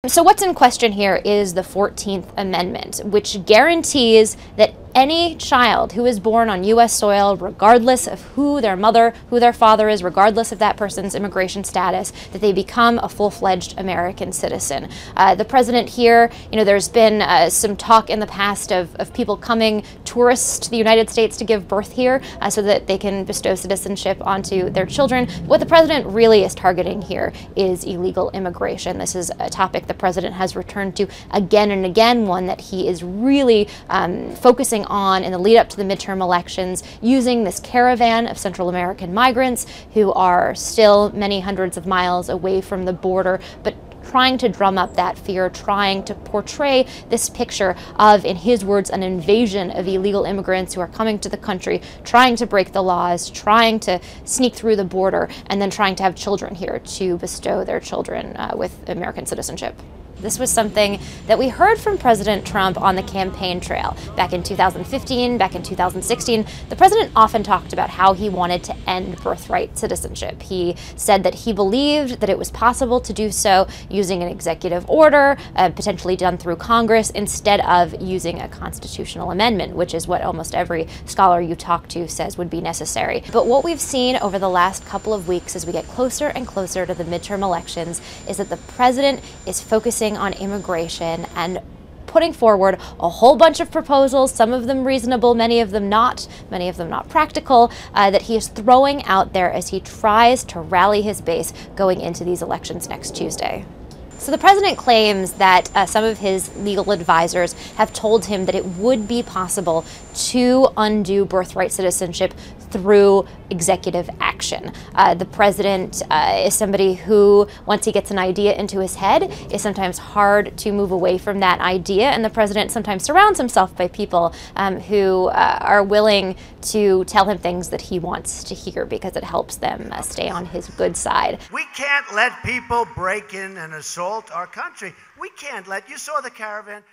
So what's in question here is the 14th Amendment, which guarantees that any child who is born on U.S. soil, regardless of who their mother, who their father is, regardless of that person's immigration status, that they become a full-fledged American citizen. The president here, there's been some talk in the past of people coming, tourists to the United States to give birth here so that they can bestow citizenship onto their children. What the president really is targeting here is illegal immigration. This is a topic the president has returned to again and again, one that he is really focusing on in the lead up to the midterm elections, using this caravan of Central American migrants who are still many hundreds of miles away from the border, but trying to drum up that fear, trying to portray this picture of, in his words, an invasion of illegal immigrants who are coming to the country, trying to break the laws, trying to sneak through the border, and then trying to have children here to bestow their children with American citizenship. This was something that we heard from President Trump on the campaign trail. Back in 2015, back in 2016, the president often talked about how he wanted to end birthright citizenship. He said that he believed that it was possible to do so using an executive order, potentially done through Congress, instead of using a constitutional amendment, which is what almost every scholar you talk to says would be necessary. But what we've seen over the last couple of weeks as we get closer and closer to the midterm elections is that the president is focusing on immigration and putting forward a whole bunch of proposals, some of them reasonable, many of them not practical, that he is throwing out there as he tries to rally his base going into these elections next Tuesday. So the president claims that some of his legal advisors have told him that it would be possible to undo birthright citizenship through executive action. The president is somebody who, once he gets an idea into his head, is sometimes hard to move away from that idea, and the president sometimes surrounds himself by people who are willing to tell him things that he wants to hear because it helps them stay on his good side. We can't let people break in and assault our country. We can't let, you saw the caravan.